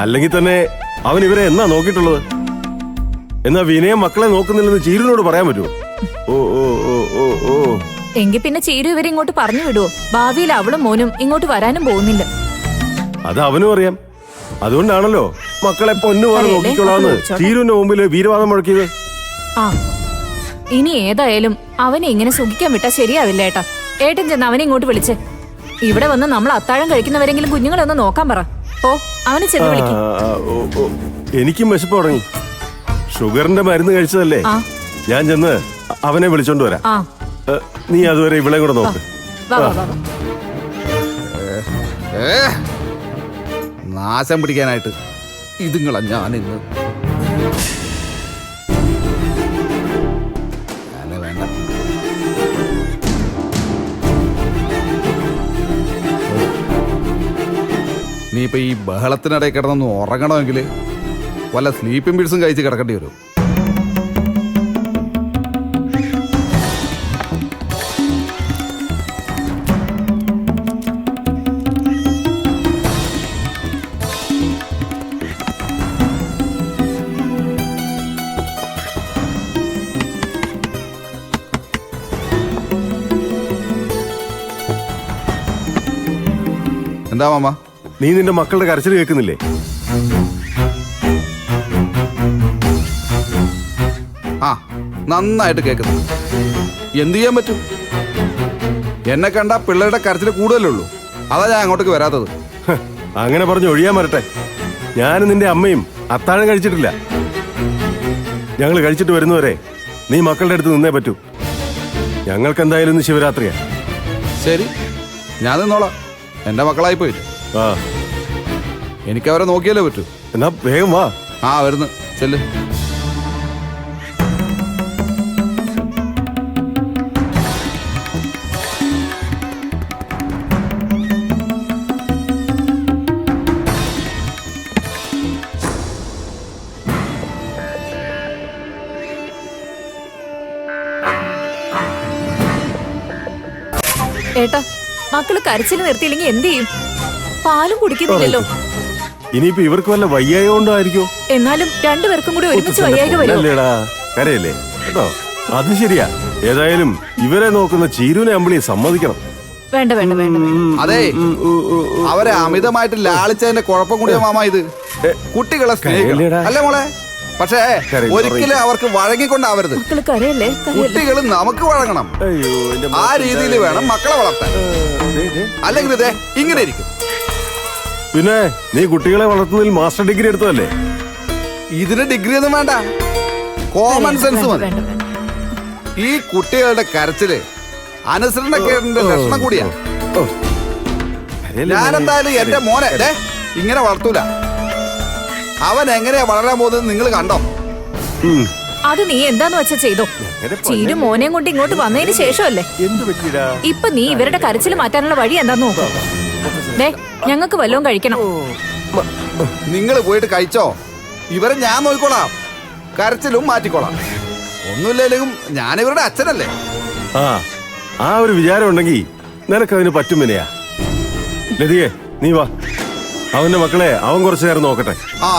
അല്ലെങ്കിൽ തന്നെ അവൻ ഇവരെ എന്നാ നോക്കിയിട്ടുള്ളത്? എന്നാ വിനയം മക്കളെ നോക്കുന്നില്ലെന്ന് ചീരുവിനോട് പറയാൻ പറ്റുമോ? ഓ ഓ ഓ ഓ ഓ എങ്കിൽ പിന്നെ ചീരു ഇവരെ ഇങ്ങോട്ട് പറഞ്ഞു വിടുവോ? ഭാവിയിൽ അവളും മോനും ഇങ്ങോട്ട് വരാനും പോകുന്നില്ല. അത് അവനും അറിയാം. അതുകൊണ്ടാണല്ലോ മക്കളെ പൊന്നുപോലെ നോക്കിക്കൊള്ളാന്ന് ചീരുവിന്റെ മുമ്പില് വീരവാദം മുഴക്കിയത്. ആ ഇനി ഏതായാലും അവനെ ഇങ്ങനെ സുഖിക്കാൻ വിട്ടാ ശരിയാവില്ല ഏട്ടാ. ഏട്ടൻ ചെന്ന് അവനെ ഇങ്ങോട്ട് വിളിച്ചേ. ഇവിടെ വന്ന് നമ്മൾ അത്താഴം കഴിക്കുന്നവരെങ്കിലും കുഞ്ഞുങ്ങളെ ഒന്ന് നോക്കാൻ പറ. ഓ അവനെ ചെന്ന് വിളിക്കും. എനിക്കും വിശപ്പ് തുടങ്ങി. ഷുഗറിന്റെ മരുന്ന് കഴിച്ചതല്ലേ. ഞാൻ ചെന്ന് അവനെ വിളിച്ചോണ്ട് വരാം. നീ അതുവരെ ഇവിടെ കൂടെ നോക്ക്. നാശം പിടിക്കാനായിട്ട് ഇതുങ്ങളാ ഞാനിന്ന്. വേണ്ട, നീ ഇപ്പൊ ഈ ബഹളത്തിനിടയിൽ കിടന്നൊന്ന് ഉറങ്ങണമെങ്കിൽ വല്ല സ്ലീപ്പിംഗ് പിൽസും കഴിച്ച് കിടക്കേണ്ടി വരും. എന്താ മാമ? നീ നിന്റെ മക്കളുടെ കരച്ചിൽ കേൾക്കുന്നില്ലേ? ആ നന്നായിട്ട് കേൾക്കുന്നു. എന്തു ചെയ്യാൻ പറ്റും? എന്നെ കണ്ട പിള്ളേരുടെ കരച്ചിൽ കൂടുതലുള്ളൂ. അതാ ഞാൻ അങ്ങോട്ടേക്ക് വരാത്തത്. അങ്ങനെ പറഞ്ഞ് ഒഴിയാൻ വരട്ടെ. ഞാനും നിന്റെ അമ്മയും അത്താഴം കഴിച്ചിട്ടില്ല. ഞങ്ങൾ കഴിച്ചിട്ട് വരുന്നവരെ നീ മക്കളുടെ അടുത്ത് നിന്നേ പറ്റൂ. ഞങ്ങൾക്ക് എന്തായാലും ഇന്ന് ശിവരാത്രിയാ. ശരി, ഞാൻ നിന്നോളാം. എന്റെ മക്കളായി പോയില്ലേ. ആ എനിക്കവരെ നോക്കിയാലേ പറ്റൂ. എന്നാ വേഗം വാ. ആ വരുന്നു, ചെല്ല്. ഏട്ടാ മക്കള് കരച്ചിൽ നിർത്തിയില്ലെങ്കിൽ എന്ത് ചെയ്യും? പാലും കുടിക്കുന്നില്ലല്ലോ. ഇനിയിപ്പോ ഇവർക്ക് വല്ല വയ്യായോണ്ടായിരിക്കോ? എന്നാലും രണ്ടുപേർക്കും കൂടി ഒരുമിച്ച് വയ്യായ്ക വരും. കരയല്ലേ കേട്ടോ? അത് ശരിയാ. ഏതായാലും ഇവരെ നോക്കുന്ന ചീരുവിനെ അമ്പിളിയെ സമ്മതിക്കണം. വേണ്ട വേണ്ട വേണ്ട. അതെ, അവരെ അമിതമായിട്ട് ലാളിച്ചതിന്റെ കുഴപ്പം കൂടിയാ മാമ ഇത്. കുട്ടികളെ സ്നേഹിക്കണം അല്ലേ മോളെ? പക്ഷേ ഒരിക്കലും അവർക്ക് വഴങ്ങിക്കൊണ്ടാവരുത്. കുട്ടികൾ നമുക്ക് വഴങ്ങണം. ആ രീതിയിൽ വേണം മക്കളെ വളർത്താൻ. അല്ലെങ്കിൽ ഇതേ ഇങ്ങനെ ഇരിക്കും. പിന്നെ നീ കുട്ടികളെ വളർത്തുന്നതിൽ മാസ്റ്റർ ഡിഗ്രി എടുത്തതല്ലേ? ഇതിന് ഡിഗ്രി ഒന്നും വേണ്ട, കോമൺ സെൻസ് മതി. ഈ കുട്ടികളുടെ കരച്ചില് അനുസരണക്കേടിന്റെ ലക്ഷണം കൂടിയാ. ഞാനെന്തായാലും എന്റെ മോനെ ഇങ്ങനെ വളർത്തൂല. അവൻ എങ്ങനെയാ വളരാൻ പോകുന്നത് നിങ്ങൾ കണ്ടോ? അത് നീ എന്താന്ന് വെച്ചാ ചെയ്തോ. ചീരു മോനെയും കൊണ്ട് ഇങ്ങോട്ട് വന്നതിന് ശേഷമല്ലേ. ഇപ്പൊ നീ ഇവരുടെ കരച്ചിൽ മാറ്റാനുള്ള വഴി എന്താന്ന് നോക്കോ. ഞങ്ങൾക്ക് വല്ലതും കഴിക്കണം. നിങ്ങൾ പോയിട്ട് കഴിച്ചോ. ഇവരെ ഞാൻ നോക്കിക്കോളാം. കരച്ചിലും മാറ്റിക്കോളാം. ഒന്നുമില്ലെങ്കിലും ഞാൻ ഇവരുടെ അച്ഛനല്ലേ. ആ ഒരു വിചാരം ഉണ്ടെങ്കിൽ നിനക്കതിന് പറ്റും. വിനയാ ലതികേ, നീ വാ. അവന്റെ മക്കളെ അവൻ കുറച്ചു നേരം നോക്കട്ടെ. ആ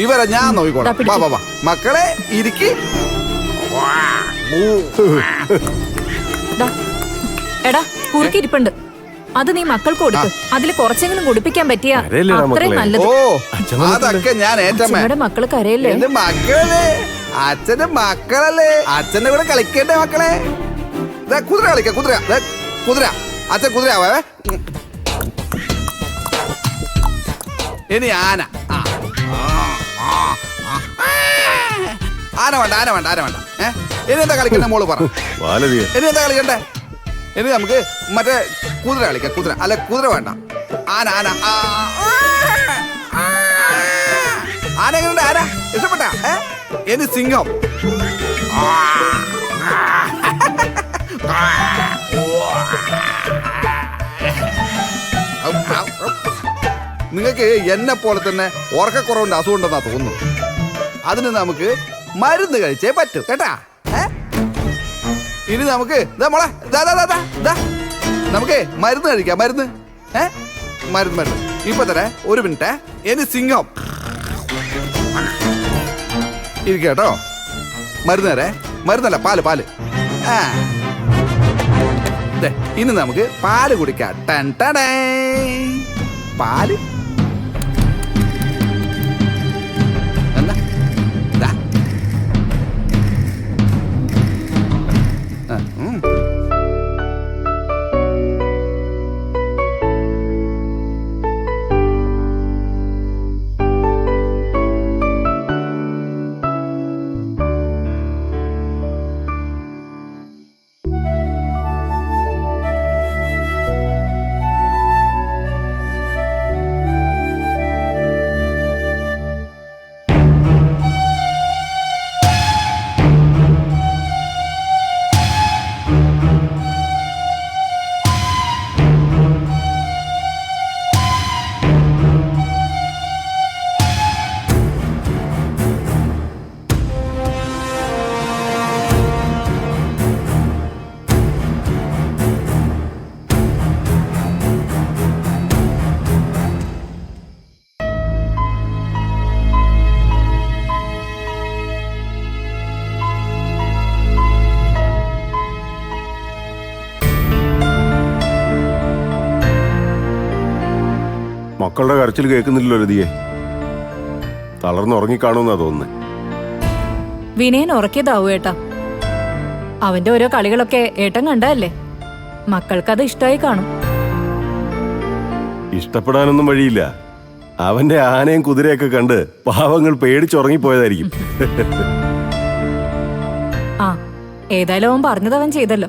ഇവരെ ഞാൻ നോക്കിക്കോളാം. മക്കളെ ഇരിക്കി. എടാ കുറുക്കിരിപ്പുണ്ട്, അത് നീ മക്കൾക്ക് കൊടുക്ക്. അതിൽ കുറച്ചെങ്കിലും കുടിപ്പിക്കാൻ പറ്റിയാ അത്രയും നല്ലത്. ഓ അതൊക്കെ ഞാൻ ഏറ്റമ്മയുടെ മക്കള് കരയല്ലേ. മക്കളെ അച്ഛന്റെ മക്കളല്ലേ. അച്ഛന്റെ കൂടെ കളിക്കണ്ടേ മക്കളെ. കുതിര കളിക്ക. കുതിര അച്ഛൻ കുതിരയാവേ. ഇനി ആന. ആന വേണ്ട, ആന വേണ്ട, ആന വേണ്ട. ഇനി എന്താ കളിക്കണ്ടേ മോള് പറ. ഇനി എന്താ കളിക്കണ്ടേ? ഇനി നമുക്ക് മറ്റേ കുതിര കളിക്കാം. കുതിര അല്ല, കുതിര വേണ്ട. ആന ആന ആന എങ്ങനെയുണ്ട്? ആന ഇഷ്ടപ്പെട്ട? ഇനി സിംഹം. നിങ്ങൾക്ക് എന്നെ പോലെ തന്നെ ഉറക്കക്കുറവിന്റെ അസുഖം ഉണ്ടെന്നാ തോന്നുന്നു. അതിന് നമുക്ക് മരുന്ന് കഴിച്ചേ പറ്റൂ കേട്ടാ. ഇനി നമുക്ക് നമുക്ക് മരുന്ന് കഴിക്കാം. മരുന്ന് മരുന്ന് ഇപ്പൊ തന്നെ. ഒരു മിനിറ്റ്. ഇനി സിംഹം. ഇരിക്കട്ടോ. മരുന്ന് തരേ. മരുന്നല്ല, പാല് പാല്. ആ ദേ, ഇനി നമുക്ക് പാല് കുടിക്കാം. ടൻ ടടേ. പാല് എന്താ? ദാ. ആ, മക്കളുടെ കരച്ചിൽ കേൾക്കുന്നില്ലല്ലോ രതിയെ. തളർന്നുറങ്ങിക്കാണുന്നാ തോന്നുന്നത്. വിനയൻ ഉറക്കിയതാവൂ ഏട്ടാ. അവന്റെ ഓരോ കളികളൊക്കെ ഏട്ടൻ കണ്ടതല്ലേ. മക്കൾക്കത് ഇഷ്ടമായി കാണും. ഇഷ്ടപ്പെടാനൊന്നും വഴിയില്ല. അവന്റെ ആനയും കുതിരയൊക്കെ കണ്ട് പാവങ്ങൾ പേടിച്ചുറങ്ങിപ്പോയതായിരിക്കും. ആ, ഏതായാലും അവൻ പറഞ്ഞത് അവൻ ചെയ്തല്ലോ.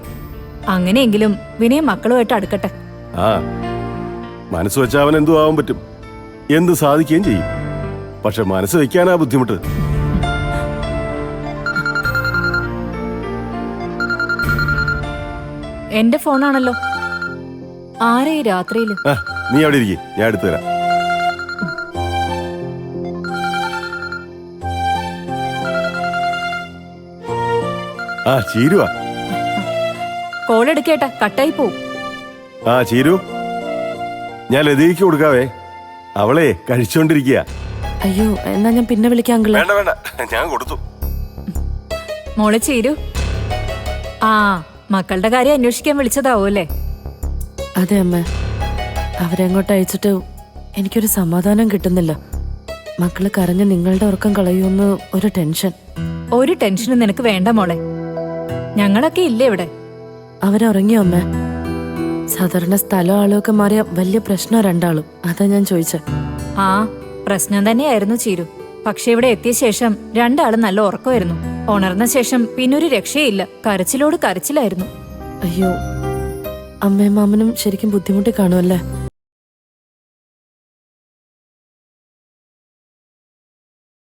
അങ്ങനെയെങ്കിലും വിനയൻ മക്കളുമായിട്ട് അടുക്കട്ടെ. ആ, മനസ്സ് വെച്ചാൽ അവൻ എന്തു ആവാൻ പറ്റും, എന്ത് സാധിക്കുകയും ചെയ്യും. പക്ഷെ മനസ്സ് വെക്കാനാ ബുദ്ധിമുട്ട്. എന്റെ ഫോണാണല്ലോ. ആരെ ഈ രാത്രിയില്? ആ, നീ അവിടെ ഇരിക്കേ, ഞാൻ എടുത്തു തരാം. ആ, ചീരുവാ. കോൾ എടുക്കേട്ടാ, കട്ടായി പോവും. ആ, ചീരു, ഞാൻ ലതികയ്ക്ക് കൊടുക്കാവേ. അവളെ കഴിച്ചോണ്ടിരിക്കുക. അയ്യോ, എന്നാ ഞാൻ പിന്നെ വിളിക്കാം അങ്കിളെ. വേണ്ട വേണ്ട, ഞാൻ കൊടുത്തു. മോളെ ചീരു. ആ, മക്കളുടെ കാര്യം അന്വേഷിക്കാൻ വിളിച്ചതാവൂല്ലേ? അതെ അമ്മ, അവരെങ്ങോട്ട് അയച്ചിട്ട് എനിക്കൊരു സമാധാനം കിട്ടുന്നില്ല. മക്കള് കരഞ്ഞ് നിങ്ങളുടെ ഉറക്കം കളയുമെന്ന് ഒരു ടെൻഷൻ. ഒരു ടെൻഷനും നിനക്ക് വേണ്ട മോളെ. ഞങ്ങളൊക്കെ ഇല്ലേ ഇവിടെ. അവരുറങ്ങിയോ അമ്മ? സാധാരണ സ്ഥലം ആളുമൊക്കെ മാറിയ വലിയ പ്രശ്നം രണ്ടാളും. അതാ ഞാൻ ചോദിച്ചേ. ആ, പ്രശ്നം തന്നെയായിരുന്നു ചീരു. പക്ഷെ ഇവിടെ എത്തിയ ശേഷം രണ്ടാളും നല്ല ഉറക്കമായിരുന്നു. ഉണർന്ന ശേഷം പിന്നൊരു രക്ഷയില്ല. കരച്ചിലോട് കരച്ചിലായിരുന്നു. അയ്യോ, അമ്മയും മാമനും ശരിക്കും ബുദ്ധിമുട്ടി കാണുമല്ലേ?